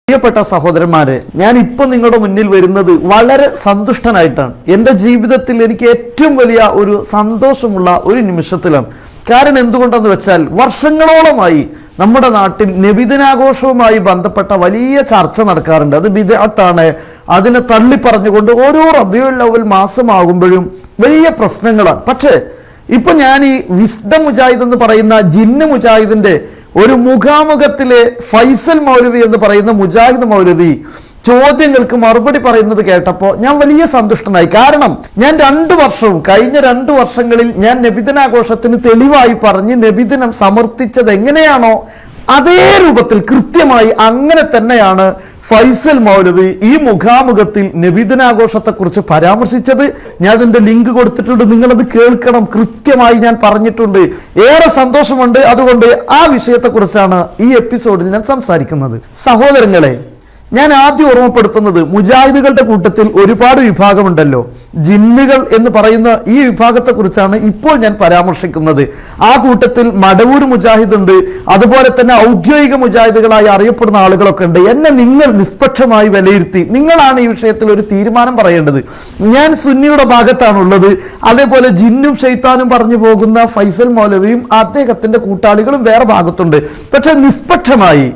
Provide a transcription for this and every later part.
പ്രിയപ്പെട്ട സഹോദരന്മാരെ, ഞാൻ ഇപ്പൊ നിങ്ങളുടെ മുന്നിൽ വരുന്നത് വളരെ സന്തുഷ്ടനായിട്ടാണ്. എൻ്റെ ജീവിതത്തിൽ എനിക്ക് ഏറ്റവും വലിയ ഒരു സന്തോഷമുള്ള ഒരു നിമിഷത്തിലാണ്. കാരണം എന്തുകൊണ്ടെന്ന് വെച്ചാൽ, വർഷങ്ങളോളമായി നമ്മുടെ നാട്ടിൽ നബിദിനാഘോഷവുമായി ബന്ധപ്പെട്ട വലിയ ചർച്ച നടക്കാറുണ്ട്. അത് ബിദ്അത്താണ്, അതിനെ തള്ളി പറഞ്ഞുകൊണ്ട് ഓരോ റബീഉൽ അവ്വൽ മാസമാകുമ്പോഴും വലിയ പ്രശ്നങ്ങളാണ്. പക്ഷേ ഇപ്പൊ ഞാൻ ഈ വിസ്ഡം മുജാഹിദ് എന്ന് പറയുന്ന ജിന്ന് മുജാഹിദിന്റെ ഒരു മുഖാമുഖത്തിലെ ഫൈസൽ മൗലവി എന്ന് പറയുന്ന മുജാഹിദ് മൗലവി ചോദ്യങ്ങൾക്ക് മറുപടി പറയുന്നത് കേട്ടപ്പോൾ ഞാൻ വലിയ സന്തുഷ്ടനായി. കാരണം ഞാൻ കഴിഞ്ഞ 2 വർഷങ്ങളിൽ ഞാൻ നബിദിനാഘോഷത്തിന് തെളിവായി പറഞ്ഞ് നബിദിനം സമർത്ഥിച്ചത് എങ്ങനെയാണോ അതേ രൂപത്തിൽ കൃത്യമായി അങ്ങനെ തന്നെയാണ് ഫൈസൽ മൗലവി ഈ മുഖാമുഖത്തിൽ നബിദിനാഘോഷത്തെ കുറിച്ച് പരാമർശിച്ചത്. ഞാൻ അതിന്റെ ലിങ്ക് കൊടുത്തിട്ടുണ്ട്, നിങ്ങളത് കേൾക്കണം. കൃത്യമായി ഞാൻ പറഞ്ഞിട്ടുണ്ട്. ഏറെ സന്തോഷമുണ്ട്. അതുകൊണ്ട് ആ വിഷയത്തെ കുറിച്ചാണ് ഈ എപ്പിസോഡിൽ ഞാൻ സംസാരിക്കുന്നത്. സഹോദരങ്ങളെ, ഞാൻ ആദ്യം ഓർമ്മപ്പെടുത്തുന്നത്, മുജാഹിദുകളുടെ കൂട്ടത്തിൽ ഒരുപാട് വിഭാഗമുണ്ടല്ലോ. ജിന്നുകൾ എന്ന് പറയുന്ന ഈ വിഭാഗത്തെ കുറിച്ചാണ് ഇപ്പോൾ ഞാൻ പരാമർശിക്കുന്നത്. ആ കൂട്ടത്തിൽ മടവൂർ മുജാഹിദ് ഉണ്ട്, അതുപോലെ തന്നെ ഔദ്യോഗിക മുജാഹിദുകളായി അറിയപ്പെടുന്ന ആളുകളൊക്കെ ഉണ്ട്. എന്നെ നിങ്ങൾ നിഷ്പക്ഷമായി വിലയിരുത്തി നിങ്ങളാണ് ഈ വിഷയത്തിൽ ഒരു തീരുമാനം പറയേണ്ടത്. ഞാൻ സുന്നിയുടെ ഭാഗത്താണുള്ളത്. അതേപോലെ ജിന്നും ഷെയ്ത്താനും പറഞ്ഞു പോകുന്ന ഫൈസൽ മൗലവിയും അദ്ദേഹത്തിന്റെ കൂട്ടാളികളും വേറെ ഭാഗത്തുണ്ട്. പക്ഷെ നിഷ്പക്ഷമായി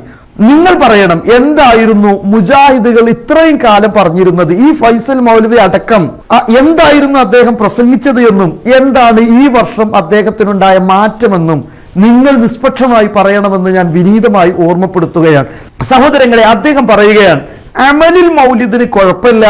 നിങ്ങൾ പറയണം, എന്തായിരുന്നു മുജാഹിദുകൾ ഇത്രയും കാലം പറഞ്ഞിരുന്നത്? ഈ ഫൈസൽ മൗലവി അടക്കം എന്തായിരുന്നു അദ്ദേഹം പ്രസംഗിച്ചത് എന്നും എന്താണ് ഈ വർഷം അദ്ദേഹത്തിനുണ്ടായ മാറ്റമെന്നും നിങ്ങൾ നിഷ്പക്ഷമായി പറയണമെന്ന് ഞാൻ വിനീതമായി ഓർമ്മപ്പെടുത്തുകയാണ്. സഹോദരങ്ങളെ, അദ്ദേഹം പറയുകയാണ്, അമലുൽ മൗലിദിന് കുഴപ്പമില്ല,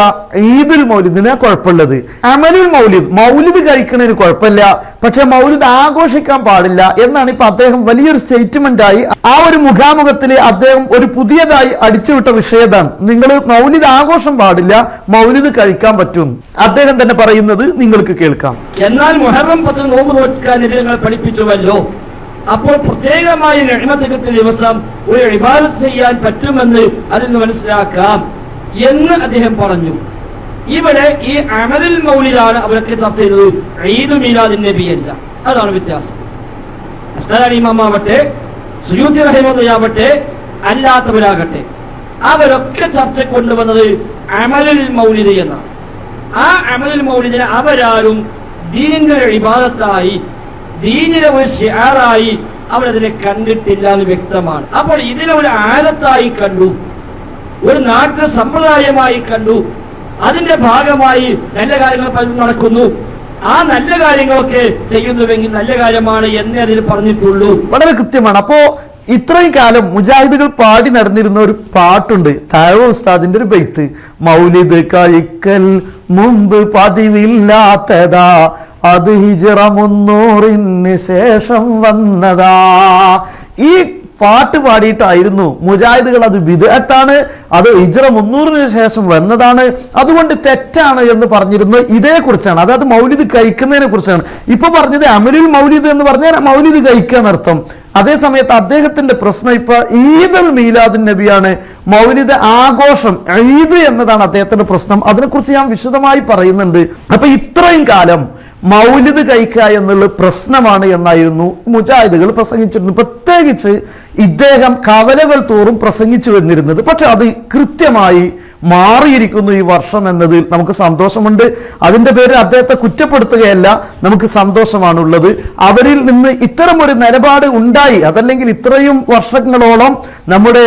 ഈദുൽ മൗലിദിന് കുഴപ്പമുള്ളത്. അമലുൽ മൗലിദ് കഴിക്കുന്നതിന് കുഴപ്പമില്ല, പക്ഷെ മൗലിദ് ആഘോഷിക്കാൻ പാടില്ല എന്നാണ് ഇപ്പൊ അദ്ദേഹം വലിയൊരു സ്റ്റേറ്റ്മെന്റായി ആ ഒരു മുഖാമുഖത്തിൽ അദ്ദേഹം ഒരു പുതിയതായി അടിച്ചുവിട്ട വിഷയതാണ്. നിങ്ങൾ മൗലിദ് ആഘോഷം പാടില്ല, മൗലിദ് കഴിക്കാൻ പറ്റും. അദ്ദേഹം തന്നെ പറയുന്നത് നിങ്ങൾക്ക് കേൾക്കാം. എന്നാൽ മുഹറം 10 നോമ്പ് നോക്കാൻ നിങ്ങൾ പഠിപ്പിച്ചുവല്ലോ, അപ്പോൾ പ്രത്യേകമായി നിഅ്മത്ത് കിട്ടിയ ദിവസം ഒരു ഇബാദത്ത് ചെയ്യാൻ പറ്റുമെന്ന് അതിൽ നിന്ന് മനസ്സിലാക്കാം എന്ന് അദ്ദേഹം പറഞ്ഞു. ഇവിടെ ഈ അമലുൽ മൗലിദാണ് അവരൊക്കെ ചർച്ച ചെയ്തത്, ഈദ് മീലാദുൻ നബി അല്ല. അതാണ് വ്യത്യാസം. അസ്കലാനി ഇമാമാവട്ടെ, സുയൂത്തി റഹിമത്തുള്ളാഹി അല്ലാത്തവരാകട്ടെ, അവരൊക്കെ ചർച്ച കൊണ്ടുവന്നത് അമലുൽ മൗലിദ് എന്നാണ്. ആ അമലുൽ മൗലിദിനെ അവരാരും ദീനിന്റെ ഇബാദത്തായി, ദീനിലെ ഒരു ശിആറായി അവരതിനെ കണ്ടിട്ടില്ല എന്ന് വ്യക്തമാണ്. അപ്പോൾ ഇതിനെ ഒരു ആദത്തായി കണ്ടു, ഒരു നാട്ടു സമ്പ്രദായമായി കണ്ടു. അതിന്റെ ഭാഗമായി നല്ല കാര്യങ്ങൾ പലതും നടക്കുന്നു. ആ നല്ല കാര്യങ്ങളൊക്കെ ചെയ്യുന്നുവെങ്കിൽ നല്ല കാര്യമാണ് എന്നേ അതിൽ പറഞ്ഞിട്ടുള്ളൂ. വളരെ കൃത്യമാണ്. അപ്പോ ഇത്രയും കാലം മുജാഹിദുകൾ പാടി നടന്നിരുന്ന ഒരു പാട്ടുണ്ട്, താഴെ ഉസ്താദിന്റെ ഒരു ബൈത്ത്, മൗലിദ് കഴിക്കൽ മുമ്പ് പതിവില്ലാത്തതാ, അത് ഹിജ്റ 300 ശേഷം വന്നതാ. ഈ പാട്ട് പാടിയിട്ടായിരുന്നു മുജാഹിദുകൾ അത് ബിദ്അത്താണ്, അത് ഹിജ്റ 300 ശേഷം വന്നതാണ്, അതുകൊണ്ട് തെറ്റാണ് എന്ന് പറഞ്ഞിരുന്നത് ഇതേ കുറിച്ചാണ്. അതായത് മൗലിദ് കഴിക്കുന്നതിനെ കുറിച്ചാണ്. ഇപ്പൊ പറഞ്ഞത് അമലുൽ മൗലിദ് എന്ന് പറഞ്ഞാൽ മൗലിദ് കഴിക്കാൻ അർത്ഥം. അതേ സമയത്ത് അദ്ദേഹത്തിന്റെ പ്രശ്നം ഇപ്പൊ ഈദുൽ മീലാദുൻ നബിയാണ്, മൗലിദ് ആഘോഷം, ഈദ് എന്നതാണ് അദ്ദേഹത്തിന്റെ പ്രശ്നം. അതിനെക്കുറിച്ച് ഞാൻ വിശദമായി പറയുന്നുണ്ട്. അപ്പൊ ഇത്രയും കാലം മൗലിദ് കഴിക്കുക എന്നുള്ള പ്രശ്നമാണ് എന്നായിരുന്നു മുജാഹിദുകൾ പ്രസംഗിച്ചിരുന്നത്. പ്രത്യേകിച്ച് ഇദ്ദേഹം കവലകൾ തോറും പ്രസംഗിച്ചു വന്നിരുന്നത്. പക്ഷെ അത് കൃത്യമായി മാറിയിരിക്കുന്നു ഈ വർഷം എന്നതിൽ നമുക്ക് സന്തോഷമുണ്ട്. അതിന്റെ പേര് അദ്ദേഹത്തെ കുറ്റപ്പെടുത്തുകയല്ല, നമുക്ക് സന്തോഷമാണുള്ളത്. അവരിൽ നിന്ന് ഇത്തരം ഒരു നിലപാട് ഉണ്ടായി. അതല്ലെങ്കിൽ ഇത്രയും വർഷങ്ങളോളം നമ്മുടെ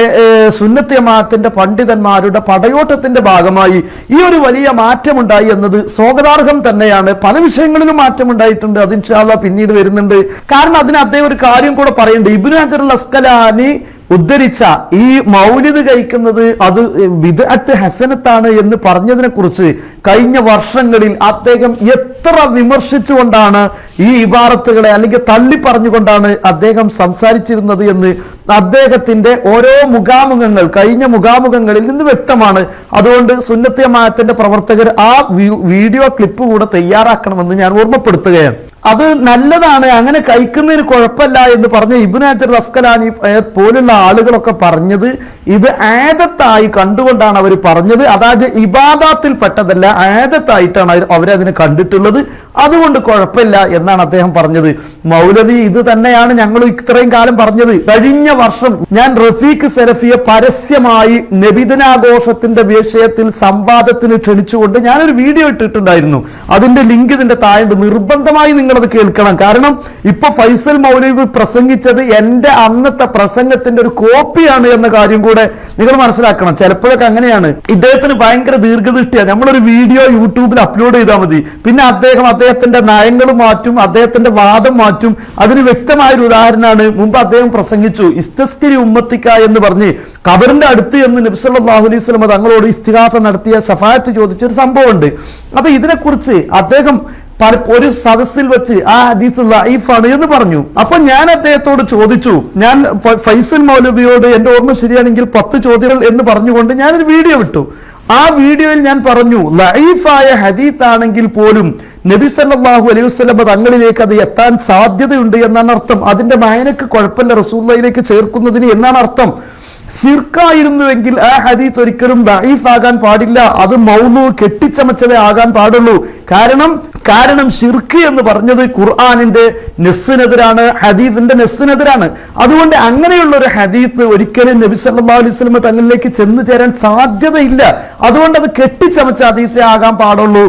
സുന്നത്ത് ജമാഅത്തിന്റെ പണ്ഡിതന്മാരുടെ പടയോട്ടത്തിന്റെ ഭാഗമായി ഈ ഒരു വലിയ മാറ്റമുണ്ടായി എന്നത് സ്വാഗതാർഹം തന്നെയാണ്. പല വിഷയങ്ങളിലും മാറ്റമുണ്ടായിട്ടുണ്ട്, അത് ഇൻഷാ അല്ലാഹ് പിന്നീട് വരുന്നുണ്ട്. കാരണം അതിന് അദ്ദേഹം ഒരു കാര്യം കൂടെ പറയുന്നുണ്ട്. ഇബ്നു ഹജർ അൽ അസ്കലാനി ഉദ്ധരിച്ച ഈ മൗലിദ് കഴിക്കുന്നത് അത് ബിദ്അത്ത് ഹസനത്താണ് എന്ന് പറഞ്ഞതിനെ കുറിച്ച് കഴിഞ്ഞ വർഷങ്ങളിൽ അദ്ദേഹം എത്ര വിമർശിച്ചുകൊണ്ടാണ് ഈ ഇബാറത്തുകളെ അല്ലെങ്കിൽ തള്ളി പറഞ്ഞുകൊണ്ടാണ് അദ്ദേഹം സംസാരിച്ചിരുന്നത് എന്ന് അദ്ദേഹത്തിന്റെ ഓരോ കഴിഞ്ഞ മുഖാമുഖങ്ങളിൽ നിന്ന് വ്യക്തമാണ്. അതുകൊണ്ട് സുന്നത്ത് ജമാഅത്തിന്റെ പ്രവർത്തകർ ആ വീഡിയോ ക്ലിപ്പ് കൂടെ തയ്യാറാക്കണമെന്ന് ഞാൻ ഓർമ്മപ്പെടുത്തുകയാണ്. അത് നല്ലതാണ്, അങ്ങനെ കഴിക്കുന്നതിന് കുഴപ്പമില്ല എന്ന് പറഞ്ഞ ഇബ്നു ഹജർ അസ്കലാനി പോലുള്ള ആളുകളൊക്കെ പറഞ്ഞത് ഇത് ആദത്തായി കണ്ടുകൊണ്ടാണ് അവർ പറഞ്ഞത്. അതായത് ഇബാദത്തിൽ പെട്ടതല്ല, ആദത്തായിട്ടാണ് അവരതിനെ കണ്ടിട്ടുള്ളത്. അതുകൊണ്ട് കുഴപ്പമില്ല എന്നാണ് അദ്ദേഹം പറഞ്ഞത്. മൗലവി ഇത് തന്നെയാണ് ഞങ്ങൾ ഇത്രയും കാലം പറഞ്ഞത്. കഴിഞ്ഞ വർഷം ഞാൻ റഫീഖ് സലഫിയെ പരസ്യമായി നബിദിനാഘോഷത്തിന്റെ വിഷയത്തിൽ സംവാദത്തിന് ക്ഷണിച്ചുകൊണ്ട് ഞാനൊരു വീഡിയോ ഇട്ടിട്ടുണ്ടായിരുന്നു. അതിന്റെ ലിങ്ക് ഇതിന്റെ താഴെ നിർബന്ധമായി നിങ്ങളത് കേൾക്കണം. കാരണം ഇപ്പൊ ഫൈസൽ മൗലവി പ്രസംഗിച്ചത് എന്റെ അന്നത്തെ പ്രസംഗത്തിന്റെ ഒരു കോപ്പിയാണ് എന്ന കാര്യം കൂടെ നിങ്ങൾ മനസ്സിലാക്കണം. ചിലപ്പോഴൊക്കെ അങ്ങനെയാണ്, ഇദ്ദേഹത്തിന് ഭയങ്കര ദീർഘദൃഷ്ടിയാണ്. നമ്മളൊരു വീഡിയോ യൂട്യൂബിൽ അപ്ലോഡ് ചെയ്താൽ മതി, പിന്നെ അദ്ദേഹത്തിന്റെ നയങ്ങൾ മാറ്റും, അദ്ദേഹത്തിന്റെ വാദം മാറ്റും. അതിന് വ്യക്തമായൊരു ഉദാഹരണമാണ് മുമ്പ് അദ്ദേഹം പ്രസംഗിച്ചു ഇസ്തസ്കിരി ഉമ്മത്തിക്ക എന്ന് പറഞ്ഞ് ഖബറിന്റെ അടുത്ത് എന്ന് നബി സല്ലല്ലാഹു അലൈഹി വസല്ലം തങ്ങളോട് ഇസ്തിഗാസ നടത്തിയ ശഫാഅത്ത് ചോദിച്ചൊരു സംഭവമുണ്ട്. അപ്പൊ ഇതിനെക്കുറിച്ച് അദ്ദേഹം ഒരു സദസ്സിൽ വെച്ച് ആ ഹദീസ് ലഈഫാണ് എന്ന് പറഞ്ഞു. അപ്പൊ ഞാൻ അദ്ദേഹത്തോട് ചോദിച്ചു, ഞാൻ ഫൈസൽ മൗലവിയോട് എന്റെ ഓർമ്മ ശരിയാണെങ്കിൽ 10 ചോദ്യങ്ങൾ എന്ന് പറഞ്ഞുകൊണ്ട് ഞാനൊരു വീഡിയോ വിട്ടു. ആ വീഡിയോയിൽ ഞാൻ പറഞ്ഞു ലഈഫായ ഹദീസ് ആണെങ്കിൽ പോലും നബി സല്ലല്ലാഹു അലൈഹി വസല്ലം തങ്ങളിലേക്ക് അത് എത്താൻ സാധ്യതയുണ്ട് എന്നാണ് അർത്ഥം. അതിന്റെ മായനക്ക് കുഴപ്പമില്ല, റസൂലുള്ളാഹിയിലേക്ക് ചേർക്കുന്നതിന് എന്നാണ് അർത്ഥം. ശിർക്കായിരുന്നുവെങ്കിൽ ആ ഹദീസ് ഒരിക്കലും ദഈഫ് ആകാൻ പാടില്ല, അത് മൗലൂ കെട്ടിച്ചമച്ചതേ ആകാൻ പാടുള്ളൂ. കാരണം ശിർക്ക് എന്ന് പറഞ്ഞത് ഖുർആനിന്റെ നെസ്സിനെതിരാണ്, ഹദീസിന്റെ നെസ്സിനെതിരാണ്. അതുകൊണ്ട് അങ്ങനെയുള്ള ഒരു ഹദീസ് ഒരിക്കലും നബി സല്ലല്ലാഹു അലൈഹി വസല്ലം തങ്ങളിലേക്ക് ചെന്നു ചേരാൻ സാധ്യതയില്ല. അതുകൊണ്ട് അത് കെട്ടിച്ചമച്ച ഹദീസേ ആകാൻ പാടുള്ളൂ.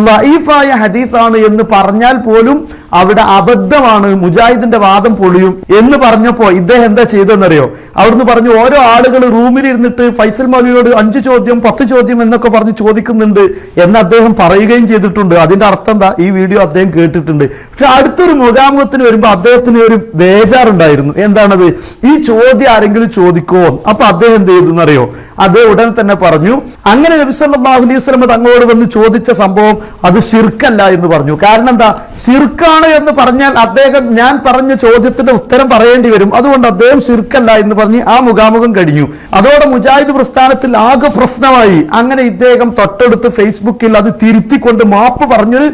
ലഈഫായ ഹദീസാണ് എന്ന് പറഞ്ഞാൽ പോലും അവിടെ അബദ്ധമാണ്, മുജാഹിദിന്റെ വാദം പൊളിയും എന്ന് പറഞ്ഞപ്പോ ഇദ്ദേഹം എന്താ ചെയ്തെന്നറിയോ? അവിടുന്ന് പറഞ്ഞു ഓരോ ആളുകൾ റൂമിൽ ഇരുന്നിട്ട് ഫൈസൽ മൗലവിയോട് 5 ചോദ്യം 10 ചോദ്യം എന്നൊക്കെ പറഞ്ഞ് ചോദിക്കുന്നുണ്ട് എന്ന് അദ്ദേഹം പറയുകയും ചെയ്തിട്ടുണ്ട്. അതിന്റെ അർത്ഥം എന്താ? ഈ വീഡിയോ അദ്ദേഹം കേട്ടിട്ടുണ്ട്. പക്ഷെ അടുത്തൊരു മുഖാമുഖത്തിന് വരുമ്പോ അദ്ദേഹത്തിന് ഒരു ബേജാറുണ്ടായിരുന്നു. എന്താണത്? ഈ ചോദ്യം ആരെങ്കിലും ചോദിക്കോ? അപ്പൊ അദ്ദേഹം എന്ത് ചെയ്തു എന്നറിയോ? അദ്ദേഹം ഉടൻ തന്നെ പറഞ്ഞു അങ്ങനെ നബി സല്ലല്ലാഹു അലൈഹി വസല്ലം തങ്ങളോട് വന്ന് ചോദിച്ച സംഭവം അത് ശിർക്കല്ല എന്ന് പറഞ്ഞു. കാരണം എന്താ? ശിർക്കാണ് എന്ന് പറഞ്ഞാൽ അദ്ദേഹം ഞാൻ പറഞ്ഞ ചോദ്യത്തിന്റെ ഉത്തരം പറയേണ്ടി വരും. അതുകൊണ്ട് അദ്ദേഹം ശിർക്കല്ല എന്ന് പറഞ്ഞ് ആ മുഖാമുഖം കഴിഞ്ഞു. അതോടെ മുജാഹിദ് പ്രസ്ഥാനത്തിൽ ആകെ പ്രശ്നമായി. അങ്ങനെ ഇദ്ദേഹം തൊട്ടടുത്ത് ഫേസ്ബുക്കിൽ അത് തിരുത്തിക്കൊണ്ട് മാപ്പ് പറഞ്ഞൊരു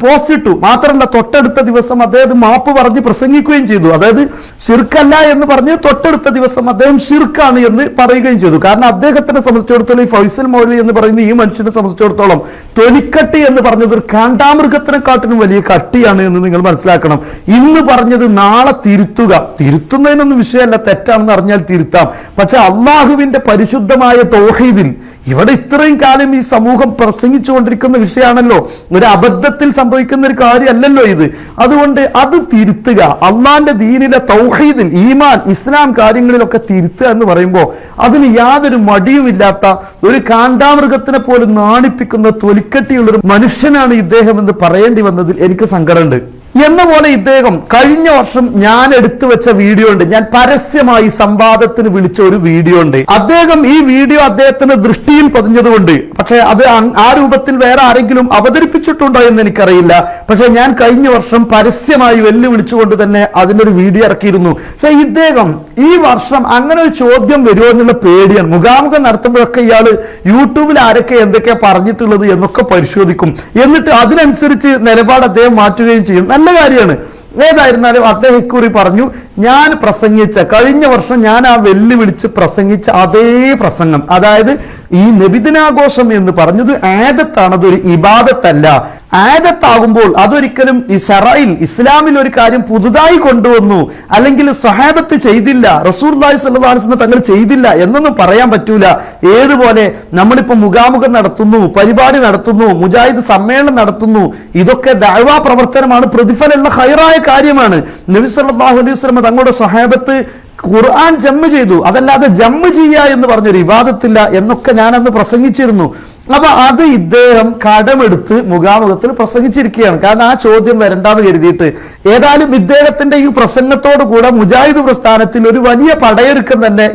പോസ്റ്റ് ഇട്ടു. മാത്രമല്ല തൊട്ടടുത്ത ദിവസം അദ്ദേഹം മാപ്പ് പറഞ്ഞ് പ്രസംഗിക്കുകയും ചെയ്തു. അതായത് ശിർക്കല്ല എന്ന് പറഞ്ഞ് തൊട്ടടുത്ത ദിവസം അദ്ദേഹം ശിർക്കാണ് എന്ന് പറയുകയും ചെയ്തു. കാരണം അദ്ദേഹത്തിനെ സംബന്ധിച്ചിടത്തോളം ഈ ഫൈസൽ മൗലവി എന്ന് പറയുന്ന ഈ മനുഷ്യനെ സംബന്ധിച്ചിടത്തോളം തൊലിക്കട്ടി എന്ന് പറഞ്ഞത് ഒരു കാണ്ടാമൃഗത്തിനെക്കാട്ടിനും വലിയ കട്ടിയാണ് എന്ന് നിങ്ങൾ മനസ്സിലാക്കണം. ഇന്ന് പറഞ്ഞത് നാളെ തിരുത്തുന്നതിനൊന്നും വിഷയമല്ല, തെറ്റാണെന്ന് അറിഞ്ഞാൽ തിരുത്താം. പക്ഷെ അള്ളാഹുവിന്റെ പരിശുദ്ധമായ തൗഹീദിൽ ഇവിടെ ഇത്രയും കാലം ഈ സമൂഹം പ്രസംഗിച്ചുകൊണ്ടിരിക്കുന്ന വിഷയമാണല്ലോ, ഒരു അബദ്ധത്തിൽ സംഭവിക്കുന്ന ഒരു കാര്യമല്ലല്ലോ ഇത്. അതുകൊണ്ട് അത് തിരുത്തുക, അള്ളാന്റെ ദീനിലെ തൗഹീദിൽ ഈമാൻ ഇസ്ലാം കാര്യങ്ങളിലൊക്കെ തിരുത്തുക എന്ന് പറയുമ്പോൾ അതിന് യാതൊരു മടിയുമില്ലാത്ത ഒരു കാണ്ടാമൃഗത്തിനെ പോലും നാണിപ്പിക്കുന്ന തൊലിക്കട്ടിയുള്ളൊരു മനുഷ്യനാണ് ഇദ്ദേഹം എന്ന് പറയേണ്ടി വന്നതിൽ എനിക്ക് സങ്കടമുണ്ട്. എന്ന പോലെ ഇദ്ദേഹം കഴിഞ്ഞ വർഷം ഞാൻ എടുത്തു വെച്ച വീഡിയോ ഉണ്ട്, ഞാൻ പരസ്യമായി സംവാദത്തിന് വിളിച്ച ഒരു വീഡിയോ ഉണ്ട്. അദ്ദേഹം ഈ വീഡിയോ അദ്ദേഹത്തിന്റെ ദൃഷ്ടിയിൽ പതിഞ്ഞതുകൊണ്ട്, പക്ഷെ അത് ആ രൂപത്തിൽ വേറെ ആരെങ്കിലും അവതരിപ്പിച്ചിട്ടുണ്ടോ എന്ന് എനിക്കറിയില്ല. പക്ഷെ ഞാൻ കഴിഞ്ഞ വർഷം പരസ്യമായി വെല്ലുവിളിച്ചുകൊണ്ട് തന്നെ അതിനൊരു വീഡിയോ ഇറക്കിയിരുന്നു. പക്ഷെ ഇദ്ദേഹം ഈ വർഷം അങ്ങനെ ഒരു ചോദ്യം വരുമോ എന്നുള്ള പേടിയാണ്. മുഖാമുഖം നടത്തുമ്പോഴൊക്കെ ഇയാള് യൂട്യൂബിൽ ആരൊക്കെ എന്തൊക്കെയാ പറഞ്ഞിട്ടുള്ളത് എന്നൊക്കെ പരിശോധിക്കും. എന്നിട്ട് അതിനനുസരിച്ച് നിലപാട് അദ്ദേഹം മാറ്റുകയും ചെയ്യും. നല്ല കാര്യമാണ്. ഏതായിരുന്നാലും അദ്ദേഹം ഇക്കുറി പറഞ്ഞു ഞാൻ പ്രസംഗിച്ച കഴിഞ്ഞ വർഷം ഞാൻ ആ വെല്ലുവിളിച്ച് പ്രസംഗിച്ച അതേ പ്രസംഗം, അതായത് ഈ നബിദിനാഘോഷം എന്ന് പറഞ്ഞത് ആദത്താണ്, അതൊരു ഇബാദത്തല്ല. ആദത്താകുമ്പോൾ അതൊരിക്കലും ഈ ശറയിൽ ഇസ്ലാമിൽ ഒരു കാര്യം പുതുതായി കൊണ്ടുവന്നു, അല്ലെങ്കിൽ സ്വഹാബത്ത് ചെയ്തില്ല, റസൂലുള്ളാഹി സ്വല്ലല്ലാഹു അലൈഹി വസല്ലം തങ്ങൾ ചെയ്തില്ല എന്നൊന്നും പറയാൻ പറ്റൂല. ഏതുപോലെ നമ്മളിപ്പോ മുഖാമുഖം നടത്തുന്നു, പരിപാടി നടത്തുന്നു, മുജാഹിദ് സമ്മേളനം നടത്തുന്നു, ഇതൊക്കെ ദഅ്വാ പ്രവർത്തനമാണ്, പ്രതിഫലമുള്ള ഖൈറായ കാര്യമാണ്. നബി സല്ലല്ലാഹു അലൈഹി വസല്ലം തങ്ങളുടെ സ്വഹാബത്ത് ഖുർആൻ ജമ്മ് ചെയ്തു, അതല്ലാതെ ജമ്മ് ചെയ്യുക എന്ന് പറഞ്ഞൊരു ഇബാദത്തില്ല എന്നൊക്കെ ഞാൻ അന്ന് പ്രസംഗിച്ചിരുന്നു. അപ്പൊ അത് ഇദ്ദേഹം കടമെടുത്ത് മുഖാമുഖത്തിൽ പ്രസംഗിച്ചിരിക്കുകയാണ്. കാരണം ആ ചോദ്യം വരണ്ടെന്ന് കരുതിയിട്ട്. ഏതായാലും ഇദ്ദേഹത്തിന്റെ ഈ പ്രസംഗത്തോടു കൂടെ മുജാഹിദ് പ്രസ്ഥാനത്തിൽ ഒരു വലിയ പടയൊരുക്കം തന്നെ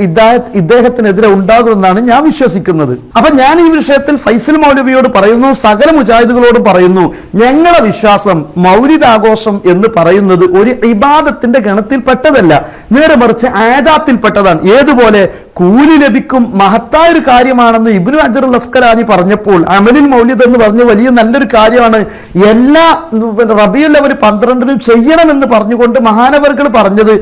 ഇദ്ദേഹത്തിനെതിരെ ഉണ്ടാകുമെന്നാണ് ഞാൻ വിശ്വസിക്കുന്നത്. അപ്പൊ ഞാൻ ഈ വിഷയത്തിൽ ഫൈസൽ മൗലവിയോട് പറയുന്നു, സകല മുജാഹിദുകളോടും പറയുന്നു, ഞങ്ങളുടെ വിശ്വാസം മൗലിദ് ആഘോഷം എന്ന് പറയുന്നത് ഒരു ഇബാദത്തിന്റെ ഗണത്തിൽ പെട്ടതല്ല, നേരെ മറിച്ച് ആദാത്തിൽപ്പെട്ടതാണ്. ഏതുപോലെ കൂലി ലഭിക്കും, മഹത്തായ ഒരു കാര്യമാണെന്ന് ഇബ്നു ഹജർ അൽ അസ്കലാനി പറഞ്ഞപ്പോൾ അമലിൻ മൗലിദ് എന്ന് പറഞ്ഞ വലിയ നല്ലൊരു കാര്യമാണ്, എല്ലാ റബീഉൽ അവ്വൽ 12 ചെയ്യണമെന്ന് പറഞ്ഞുകൊണ്ട് മഹാനവറുകൾ പറഞ്ഞത്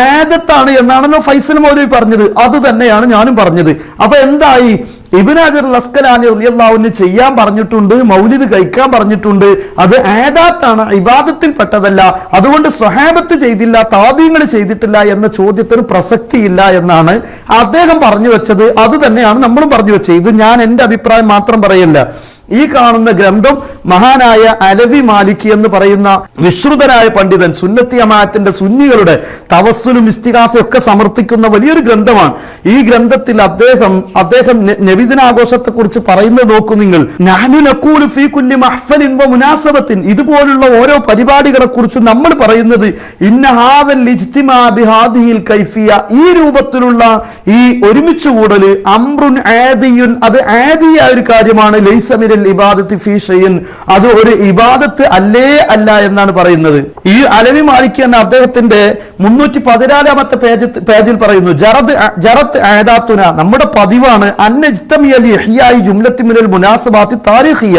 ആദത്താണ് എന്നാണല്ലോ ഫൈസൽ മൗലവി പറഞ്ഞത്. അത് തന്നെയാണ് ഞാനും പറഞ്ഞത്. അപ്പൊ എന്തായി? ഇബ്നു ഹജർ അസ്ഖലാനി റളിയല്ലാഹു അൻഹു ചെയ്യാൻ പറഞ്ഞിട്ടുണ്ട്, മൗലിദ് കഴിക്കാൻ പറഞ്ഞിട്ടുണ്ട്. അത് ആദാത്താണ്, ഇബാദത്തിൽ പെട്ടതല്ല. അതുകൊണ്ട് സ്വഹാബത്ത് ചെയ്തില്ല, താബീങ്ങൾ ചെയ്തിട്ടില്ല എന്ന ചോദ്യത്തിന് പ്രസക്തിയില്ല എന്നാണ് അദ്ദേഹം പറഞ്ഞു വെച്ചത്. അത് തന്നെയാണ് നമ്മളും പറഞ്ഞു വെച്ചത്. ഇത് ഞാൻ എന്റെ അഭിപ്രായം മാത്രം പറയല്ല. ഈ കാണുന്ന ഗ്രന്ഥം മഹാനായ അലവി മാലിക്കി എന്ന് പറയുന്ന വിശ്രുതനായ പണ്ഡിതൻ, സുന്നത്തി ജമാഅത്തിന്റെ സുന്നികളുടെ തവസ്സുലും ഇസ്തിഗാസയും ഒക്കെ സമർത്ഥിക്കുന്ന വലിയൊരു ഗ്രന്ഥമാണ്. ഈ ഗ്രന്ഥത്തിൽ അദ്ദേഹം നബിദിനാഘോഷത്തെ കുറിച്ച് പറയുന്നത് നോക്കൂ നിങ്ങൾ. നഹ്നു നഖൂലു ഫീ കുല്ലി മഹ്ഫലിൻ വ മുനാസബത്തിൻ, ഇതുപോലുള്ള ഓരോ പരിപാടികളെ കുറിച്ച് നമ്മൾ പറയുന്നത് ഇന്ന ഹാദൽ ഇജ്തിമാ ബിഹാദിഹിൽ കൈഫിയ, ഈ രൂപത്തിലുള്ള ഈ ഒരുമിച്ച് കൂടല് അംറുൻ ആദിയുൻ, അത് ആദിയായ ഒരു കാര്യമാണ്. ലൈസ മിനൽ ഇബാദത്തി ഫീ ഷൈഇൻ, അത് ഒരു ഇബാദത്ത് അല്ലേ അല്ല എന്നാണ് പറയുന്നത്. ഈ അലവി മാലിക്കി എന്ന അദ്ദേഹത്തിന്റെ 314-ാമത്തെ പേജിൽ പറയുന്നു, ജറത്ത് ആദാത്തുന, നമ്മുടെ പതിവാണ് അന്നജ്തമിയൽ ഇഹ്യായി ജുംലത്തി മിനൽ മുനാസബാത്തി താരിഖിയ,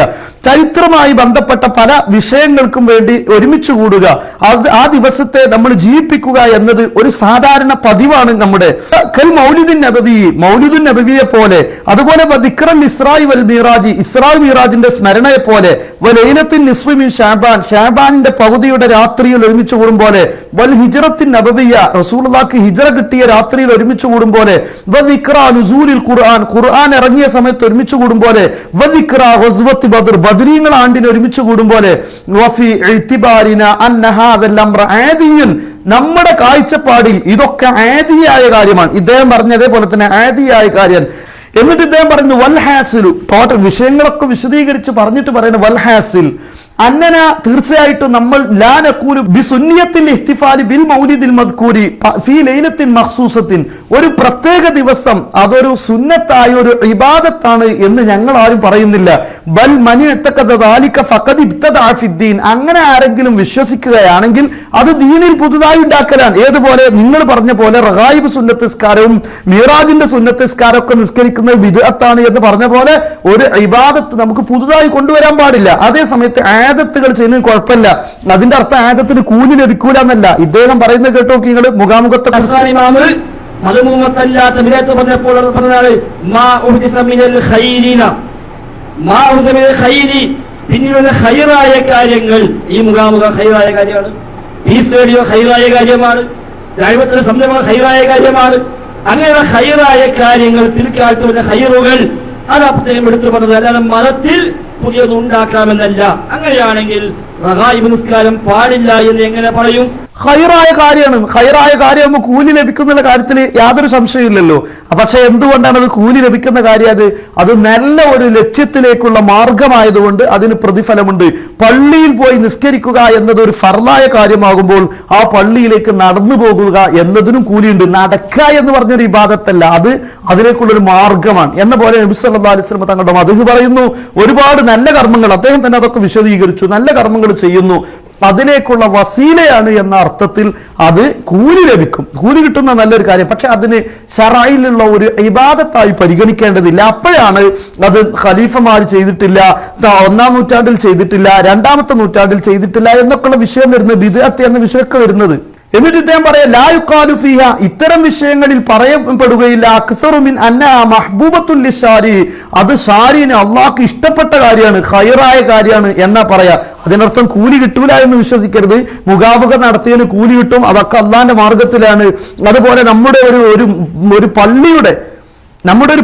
ചരിത്രമായി ബന്ധപ്പെട്ട പല വിഷയങ്ങൾക്കും വേണ്ടി ഒരുമിച്ച് കൂടുക, ആ ദിവസത്തെ നമ്മൾ ജീവിപ്പിക്കുക എന്നത് ഒരു സാധാരണ പതിവാണ് നമ്മുടെ. മൗലിദുൻ നബവിയെ പോലെ, അതുപോലെ ഇസ്രായി വൽ മീറാജി, ഇസ്രാ മിറാജിന്റെ സ്മരണയെ പോലെ, ലൈലത്തിൻ നിസ്ഫി മിൻ ശഅബാൻ, ശഅബാനിന്റെ പകുതിയുടെ രാത്രിയിൽ ഒരുമിച്ച് കൂടും പോലെ, വൽ ഹിജ്റത്തിൻ നബവിയ, റസൂലുള്ളാഹിക്ക് ഹിജ്റ കിട്ടിയ രാത്രിയിൽ ഒരുമിച്ച് കൂടും പോലെ, വദിക്റാ നുസൂലിൽ ഖുർആൻ, ഖുർആൻ ഇറങ്ങിയ സമയത്ത് ഒരുമിച്ച് കൂടും പോലെ, വദിക്റാ ഗസ്വത്തി ബദർ, ബദരീങ്ങൾ ആണ്ടിന് ഒരുമിച്ച് കൂടും പോലെ, വഫി ഇഅ്തിബാരിന അന്ന ഹാദൽ അംറ ആദിയുൻ, നമ്മുടെ കാഴ്ചപ്പാടിൽ ഇതൊക്കെ ആദിയായ കാര്യമാണ്. ഇദ്ദേഹം പറഞ്ഞതേപോലെ തന്നെ ആദിയായ കാര്യം. എന്നിട്ട് ഇദ്ദേഹം പറയുന്നു വൽഹാസിലു, ടോട്ടൽ വിഷയങ്ങളൊക്കെ വിശദീകരിച്ച് പറഞ്ഞിട്ട് പറയുന്നു വൽഹാസിൽ അന്നന, തീർച്ചയായിട്ടും നമ്മൾ ലാ നഖൂലു ബിസുന്നിയത്തിൽ ഇഹ്തിഫാലി ബിൽ മൗലിദിൽ മദ്കൂരി ഫീ ലൈലത്തിൻ മഖ്സൂസത്തിൻ, ഒരു പ്രത്യേക ദിവസം അതൊരു സുന്നത്തായ ഒരു ഇബാദത്താണ് എന്ന് ഞങ്ങൾ ആരും പറയുന്നില്ല. ബൽ മനി ഇത്തഖദ ദാലിക ഫഖദ് ഇബ്തദഅ ഫിദ്ദീൻ, അങ്ങനെ ആരെങ്കിലും വിശ്വസിക്കുകയാണെങ്കിൽ അത് ദീനിൽ പുതുതായി ഉണ്ടാക്കലാണ്. ഏതുപോലെ നിങ്ങൾ പറഞ്ഞ പോലെ റഗായിബ് സുന്നത്ത് നിസ്കാരവും മീറാജിന്റെ സുന്നത്ത് നിസ്കാരം ഒക്കെ നിസ്കരിക്കുന്നത് ബിദ്അത്താണ് എന്ന് പറഞ്ഞ പോലെ ഒരു ഇബാദത്ത് നമുക്ക് പുതുതായി കൊണ്ടുവരാൻ പാടില്ല. അതേ സമയത്ത് ആദത്തുകൾ ചെയ്യുന്നതിന് കുഴപ്പമില്ല. അതിന്റെ അർത്ഥം ആദത്തിന് കൂലി ലഭിക്കൂല എന്നല്ല. ഇദ്ദേഹം പറയുന്നത് കേട്ടോ നിങ്ങൾ മുഖാമുഖത്തെ മതമൂമത്തല്ലാത്ത വിധേയത്വം പറഞ്ഞപ്പോൾ പറഞ്ഞാണ് പിന്നീട് ഹൈറായ കാര്യങ്ങൾ, ഈ മുഖാമുഖം ഹൈറായ കാര്യമാണ്, പീസ് റേഡിയോ ഹൈറായ കാര്യമാണ്, ദൈവത്തിന്റെ സംരംഭം ഹൈറായ കാര്യമാണ്. അങ്ങനെയുള്ള ഹൈറായ കാര്യങ്ങൾ പിൽക്കാലത്ത് വന്ന ഹൈറുകൾ അത് പ്രത്യേകം എടുത്തു പറഞ്ഞത്, അല്ലാതെ മതത്തിൽ പുതിയത് ഉണ്ടാക്കാമെന്നല്ല. അങ്ങനെയാണെങ്കിൽ റഗായിബ് നിസ്കാരം പാടില്ല എന്ന് എങ്ങനെ പറയും? ഹൈറായ കാര്യമാണ്. ഹൈറായ കാര്യം നമുക്ക് കൂലി ലഭിക്കുന്ന കാര്യത്തിൽ യാതൊരു സംശയമില്ലല്ലോ. പക്ഷെ എന്തുകൊണ്ടാണ് അത് കൂലി ലഭിക്കുന്ന കാര്യം? അത് നല്ല ഒരു ലക്ഷ്യത്തിലേക്കുള്ള മാർഗമായതുകൊണ്ട് അതിന് പ്രതിഫലമുണ്ട്. പള്ളിയിൽ പോയി നിസ്കരിക്കുക എന്നത് ഒരു ഫർളായ കാര്യമാകുമ്പോൾ ആ പള്ളിയിലേക്ക് നടന്നു പോകുക എന്നതിനും കൂലിയുണ്ട്. നടക്കുക എന്ന് പറഞ്ഞൊരു ഇബാദത്തല്ല, അത് അതിലേക്കുള്ളൊരു മാർഗമാണ്. എന്ന പോലെ നബി സല്ലല്ലാഹു അലൈഹി വസല്ലം തങ്ങളുടെ മദ്ഹ് പറയുന്നു, ഒരുപാട് നല്ല കർമ്മങ്ങൾ, അദ്ദേഹം തന്നെ അതൊക്കെ വിശദീകരിച്ചു, നല്ല കർമ്മങ്ങൾ ചെയ്യുന്നു, അതിലേക്കുള്ള വസീലയാണ് എന്ന അർത്ഥത്തിൽ അത് കൂലി ലഭിക്കും, കൂലി കിട്ടുന്ന നല്ലൊരു കാര്യം. പക്ഷെ അതിന് ശറഈലുള്ള ഒരു ഇബാദത്തായി പരിഗണിക്കേണ്ടതില്ല. അപ്പോഴാണ് അത് ഖലീഫമാർ ചെയ്തിട്ടില്ല, 1-ാം നൂറ്റാണ്ടിൽ ചെയ്തിട്ടില്ല, 2-ാമത്തെ നൂറ്റാണ്ടിൽ ചെയ്തിട്ടില്ല എന്നൊക്കെയുള്ള വിഷയം വരുന്നത്, ബിദ്അത്ത് എന്ന വിഷയമൊക്കെ വരുന്നത്. എന്നിട്ട് ഇദ്ദേഹം പറയാം ലാ യുഖാലു ഫീഹ, ഇത്തരം വിഷയങ്ങളിൽ പറയപ്പെടുകയില്ല, അക്സറു മിൻ അന്നഹ മഹ്ബൂബത്തുൽ ലിശാരി, അത് ഷാരിന് അള്ളാഹ്ക്ക് ഇഷ്ടപ്പെട്ട കാര്യമാണ്, ഖൈറായ കാര്യമാണ് എന്നാ പറയാ. അതിനർത്ഥം കൂലി കിട്ടൂല എന്ന് വിശ്വസിക്കരുത്. മുഖാമുഖം നടത്തിയതിന് കൂലി കിട്ടും, അതൊക്കെ അള്ളാന്റെ മാർഗത്തിലാണ്. അതുപോലെ നമ്മുടെ ഒരു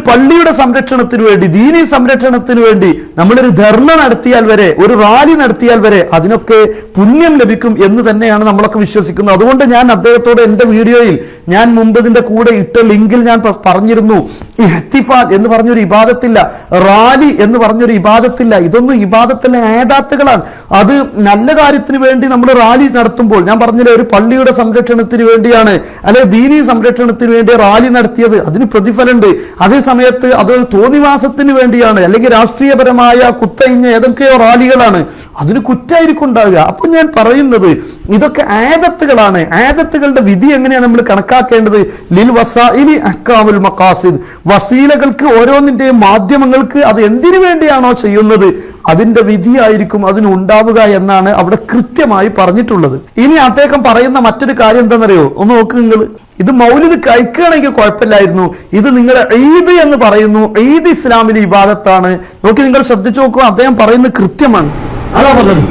പള്ളിയുടെ സംരക്ഷണത്തിന് വേണ്ടി, ദീനീ സംരക്ഷണത്തിന് വേണ്ടി നമ്മളൊരു ധർണ നടത്തിയാൽ വരെ, ഒരു റാലി നടത്തിയാൽ വരെ അതിനൊക്കെ പുണ്യം ലഭിക്കും എന്ന് തന്നെയാണ് നമ്മളൊക്കെ വിശ്വസിക്കുന്നത്. അതുകൊണ്ട് ഞാൻ അദ്ദേഹത്തോട് എൻ്റെ വീഡിയോയിൽ ഞാൻ മുമ്പ് ഇതിന്റെ കൂടെ ഇട്ട ലിങ്കിൽ ഞാൻ പറഞ്ഞിരുന്നു, ഇഹ്തിഫാൽ എന്ന് പറഞ്ഞൊരു ഇബാദത്തില്ല, റാലി എന്ന് പറഞ്ഞൊരു ഇബാദത്തില്ല, ഇതൊന്നും ഇബാദത്തിലെ ആദാത്തുകളാണ്. അത് നല്ല കാര്യത്തിന് വേണ്ടി നമ്മൾ റാലി നടത്തുമ്പോൾ, ഞാൻ പറഞ്ഞില്ലേ ഒരു പള്ളിയുടെ സംരക്ഷണത്തിന് വേണ്ടിയാണ് അല്ലെ ദീനീ സംരക്ഷണത്തിന് വേണ്ടി റാലി നടത്തിയത്, അതിന് പ്രതിഫലമുണ്ട്. അതേ സമയത്ത് അതൊരു തോന്നിവാസത്തിന് വേണ്ടിയാണ് അല്ലെങ്കിൽ രാഷ്ട്രീയപരമായ കുത്തയിഞ്ഞ ഏതൊക്കെയോ റാലികളാണ്, അതിന് കുറ്റായിരിക്കും ഉണ്ടാവുക. അപ്പൊ ഞാൻ പറയുന്നത് ഇതൊക്കെ ആദത്തുകളാണ്. ആദത്തുകളുടെ വിധി എങ്ങനെയാണ് നമ്മൾ കണക്കാക്കേണ്ടത്? ലിൽ വസായിലി അഹ്കാമുൽ മഖാസിദ്, വസീലകൾക്ക് ഓരോന്നിന്റെയും മാധ്യമങ്ങൾക്ക് അത് എന്തിനു വേണ്ടിയാണോ ചെയ്യുന്നത് അതിന്റെ വിധിയായിരിക്കും അതിനുണ്ടാവുക എന്നാണ് അവിടെ കൃത്യമായി പറഞ്ഞിട്ടുള്ളത്. ഇനി അദ്ദേഹം പറയുന്ന മറ്റൊരു കാര്യം എന്താണെന്നറിയോ? ഒന്ന് നോക്ക് നിങ്ങൾ. ഇത് മൗലിദ് കഴിക്കുകയാണെങ്കിൽ കുഴപ്പമില്ലായിരുന്നു, ഇത് നിങ്ങൾ ഈദ് എന്ന് പറയുന്നു. ഈദ് ഇസ്ലാമിലെ ഇബാദത്താണ്. നോക്കി, നിങ്ങൾ ശ്രദ്ധിച്ചു നോക്കുക, അദ്ദേഹം പറയുന്നത് കൃത്യമാണ്. അതാ പറഞ്ഞത്,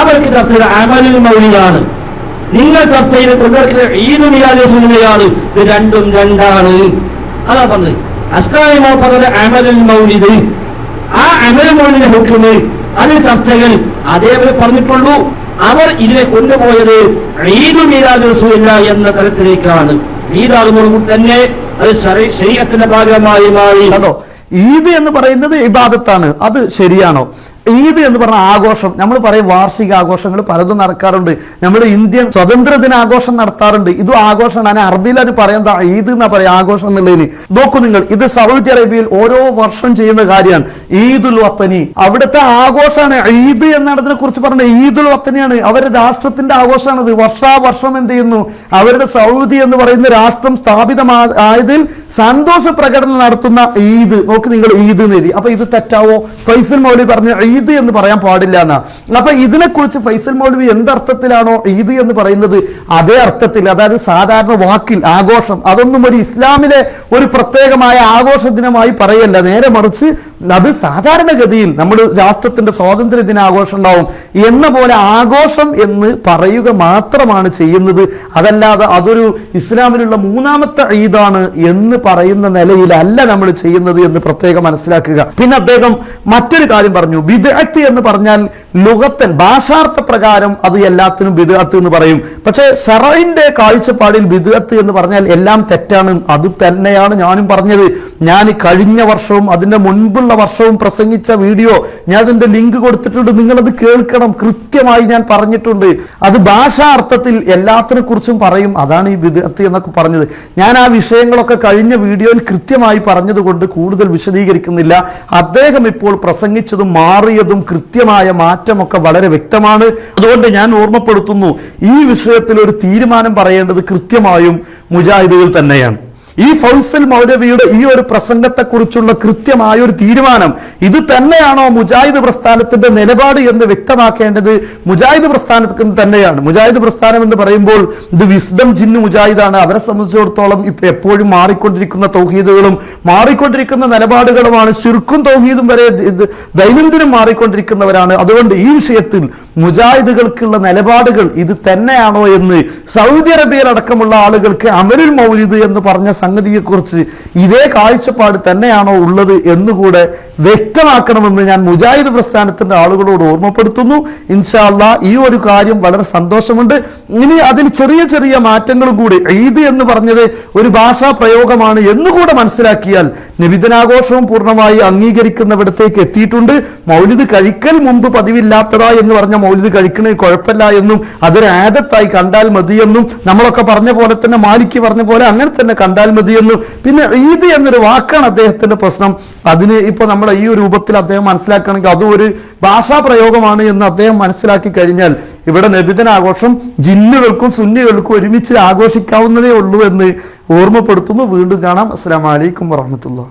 അവർക്ക് ചർച്ചയുടെ അമലുൽ മൗലിദാണ്, നിങ്ങൾ ചർച്ചയിൽ കൊണ്ടുവരുന്ന ഈദ് മിലാദ് സുന്നയാണ്. ഇത് രണ്ടും രണ്ടാണ്. അതാ പറഞ്ഞത്. അസ്കാരിമോ പറഞ്ഞ അമലുൽ മൗലിദ്, ആ അമലുൽ മൗലിദിന്റെ ഹുക്മ്, അത് ചർച്ചകൾ അതേപോലെ പറഞ്ഞിട്ടുള്ളൂ. അവർ ഇതിനെ കൊണ്ടുപോയത് ഈദ് മിലാദ് റസൂലില്ല എന്ന തരത്തിലേക്കാണ്. ഈദാകുമ്പോൾ തന്നെ അത് ശരീഅത്തിന്റെ ഭാഗമായി മാറി. ഈദ് എന്ന് പറയുന്നത് ഇബാദത്താണ്, അത് ശരിയാണോ? ഈദ് എന്ന് പറഞ്ഞ ആഘോഷം, നമ്മൾ പറയും വാർഷിക ആഘോഷങ്ങൾ പലതും നടക്കാറുണ്ട്. നമ്മൾ ഇന്ത്യൻ സ്വാതന്ത്ര്യ ദിനാഘോഷം നടത്താറുണ്ട്, ഇതും ആഘോഷമാണ്. അറബിയിൽ അത് പറയാൻ ഈദ് എന്നാ പറയാ, ആഘോഷം എന്നുള്ളതിന്. നോക്കൂ നിങ്ങൾ, ഇത് സൗദി അറേബ്യയിൽ ഓരോ വർഷം ചെയ്യുന്ന കാര്യമാണ്. ഈദുൽ വത്തനി, അവിടുത്തെ ആഘോഷമാണ് ഈദ് എന്നതിനെ കുറിച്ച് പറഞ്ഞ ഈദുൽ വത്തനിയാണ്. അവരുടെ രാഷ്ട്രത്തിന്റെ ആഘോഷമാണത്. വർഷാവർഷം എന്ത് ചെയ്യുന്നു, അവരുടെ സൗദി എന്ന് പറയുന്ന രാഷ്ട്രം സ്ഥാപിതമായതിൽ സന്തോഷ പ്രകടനം നടത്തുന്ന ഈദ്. നോക്ക് നിങ്ങൾ, ഈദ് എന്ന് എഴുതി. അപ്പൊ ഇത് തെറ്റാവോ? ഫൈസൽ മൗലവി പറഞ്ഞ ഈദ് എന്ന് പറയാൻ പാടില്ല എന്നാ. അപ്പൊ ഇതിനെക്കുറിച്ച് ഫൈസൽ മൗലവി എന്തർത്ഥത്തിലാണോ ഈദ് എന്ന് പറയുന്നത് അതേ അർത്ഥത്തിൽ, അതായത് സാധാരണ വാക്കിൽ ആഘോഷം, അതൊന്നും ഒരു ഇസ്ലാമിലെ ഒരു പ്രത്യേകമായ ആഘോഷ ദിനമായി പറയല്ല. നേരെ മറിച്ച് അത് സാധാരണഗതിയിൽ നമ്മുടെ രാഷ്ട്രത്തിന്റെ സ്വാതന്ത്ര്യ ദിനാഘോഷം ഉണ്ടാവും എന്ന പോലെ ആഘോഷം എന്ന് പറയുക മാത്രമാണ് ചെയ്യുന്നത്. അതല്ലാതെ അതൊരു ഇസ്ലാമിലുള്ള മൂന്നാമത്തെ ഈദാണ് എന്ന് പറയുന്ന നിലയിലല്ല നമ്മൾ ചെയ്യുന്നത് എന്ന് പ്രത്യേകം മനസ്സിലാക്കുക. പിന്നെ അദ്ദേഹം മറ്റൊരു കാര്യം പറഞ്ഞു, ബിദ്അത്ത് എന്ന് പറഞ്ഞാൽ ലുഗത്തൻ, ഭാഷാർത്ഥ പ്രകാരം അത് എല്ലാത്തിനും ബിദ്അത്ത് എന്ന് പറയും. പക്ഷേ ശറഇന്റെ കാഴ്ചപ്പാടിൽ ബിദ്അത്ത് എന്ന് പറഞ്ഞാൽ എല്ലാം തെറ്റാണ്. അത് തന്നെയാണ് ഞാനും പറഞ്ഞത്. ഞാൻ കഴിഞ്ഞ വർഷവും അതിന്റെ മുൻപുള്ള വർഷവും പ്രസംഗിച്ച വീഡിയോ ഞാൻ അതിന്റെ ലിങ്ക് കൊടുത്തിട്ടുണ്ട്, നിങ്ങളത് കേൾക്കണം. കൃത്യമായി ഞാൻ പറഞ്ഞിട്ടുണ്ട്. അത് ഭാഷാ അർത്ഥത്തിൽ എല്ലാത്തിനെ കുറിച്ചും പറയും, അതാണ് ഈ ബിദ്അത്ത് എന്നൊക്കെ പറഞ്ഞത്. ഞാൻ ആ വിഷയങ്ങളൊക്കെ കഴിഞ്ഞ വീഡിയോയിൽ കൃത്യമായി പറഞ്ഞതുകൊണ്ട് കൂടുതൽ വിശദീകരിക്കുന്നില്ല. അദ്ദേഹം ഇപ്പോൾ പ്രസംഗിച്ചതും മാറിയതും കൃത്യമായ മാറ്റമൊക്കെ വളരെ വ്യക്തമാണ്. അതുകൊണ്ട് ഞാൻ ഓർമ്മപ്പെടുത്തുന്നു, ഈ വിഷയത്തിൽ ഒരു തീരുമാനം പറയേണ്ടത് കൃത്യമായും മുജാഹിദുകൾ തന്നെയാണ്. ഈ ഫൈസൽ മൗലവിയുടെ ഈ ഒരു പ്രസംഗത്തെക്കുറിച്ചുള്ള കൃത്യമായ ഒരു തീരുമാനം ഇത് തന്നെയാണോ മുജാഹിദ് പ്രസ്ഥാനത്തിന്റെ നിലപാട് എന്ന് വ്യക്തമാക്കേണ്ടത് മുജാഹിദ് പ്രസ്ഥാനത്തിന് തന്നെയാണ്. മുജാഹിദ് പ്രസ്ഥാനം എന്ന് പറയുമ്പോൾ ഇത് വിസ്ഡം ജിന്ന് മുജാഹിദാണ്. അവരെ സംബന്ധിച്ചിടത്തോളം ഇപ്പൊ എപ്പോഴും മാറിക്കൊണ്ടിരിക്കുന്ന തൗഹീദുകളും മാറിക്കൊണ്ടിരിക്കുന്ന നിലപാടുകളുമാണ്. ശിർക്കും തൗഹീദും വരെ ദൈനംദിനം മാറിക്കൊണ്ടിരിക്കുന്നവരാണ്. അതുകൊണ്ട് ഈ വിഷയത്തിൽ മുജാഹിദുകൾക്കുള്ള നിലപാടുകൾ ഇത് തന്നെയാണോ എന്ന് സൗദി അറേബ്യയിൽ അടക്കമുള്ള ആളുകൾക്ക് അമലുൽ മൗലിദ് എന്ന് പറഞ്ഞ സംഗതിയെക്കുറിച്ച് ഇതേ കാഴ്ചപ്പാട് തന്നെയാണോ ഉള്ളത് എന്നുകൂടെ വ്യക്തമാക്കണമെന്ന് ഞാൻ മുജാഹിദ് പ്രസ്ഥാനത്തിന്റെ ആളുകളോട് ഓർമ്മപ്പെടുത്തുന്നു. ഇൻഷാ അല്ലാഹ് ഈ ഒരു കാര്യം വളരെ സന്തോഷമുണ്ട്. ഇനി അതിൽ ചെറിയ ചെറിയ മാറ്റങ്ങളും കൂടി, ഈദ് എന്ന് പറഞ്ഞത് ഒരു ഭാഷാ പ്രയോഗമാണ് എന്നുകൂടെ മനസ്സിലാക്കിയാൽ നബിദിനാഘോഷവും പൂർണ്ണമായി അംഗീകരിക്കുന്നവിടത്തേക്ക് എത്തിയിട്ടുണ്ട്. മൗലിദ് കഴിക്കൽ മുമ്പ് പതിവില്ലാത്തതാ എന്ന് പറഞ്ഞ മൗലിദ് കഴിക്കണേ കുഴപ്പമില്ല എന്നും അതൊരു ആദത്തായി കണ്ടാൽ മതിയെന്നും നമ്മളൊക്കെ പറഞ്ഞ പോലെ തന്നെ മാലിക്ക് പറഞ്ഞ പോലെ അങ്ങനെ തന്നെ കണ്ടാൽ മതിയെന്നും. പിന്നെ ഈദ് എന്നൊരു വാക്കാണ് അദ്ദേഹത്തിന്റെ പ്രശ്നം. അതിന് ഇപ്പൊ നമ്മുടെ ഈ ഒരു രൂപത്തിൽ അദ്ദേഹം മനസ്സിലാക്കുകയാണെങ്കിൽ അതും ഒരു ഭാഷാ പ്രയോഗമാണ് എന്ന് അദ്ദേഹം മനസ്സിലാക്കി കഴിഞ്ഞാൽ ഇവിടെ നബിദിനാഘോഷം ജിന്നുകൾക്കും സുന്നികൾക്കും ഒരുമിച്ച് ആഘോഷിക്കാവുന്നതേ ഉള്ളൂ എന്ന് ഓർമ്മപ്പെടുത്തുന്നു. വീണ്ടും കാണാം. അസ്സലാമു അലൈക്കും വറഹ്മത്തുള്ളാഹി.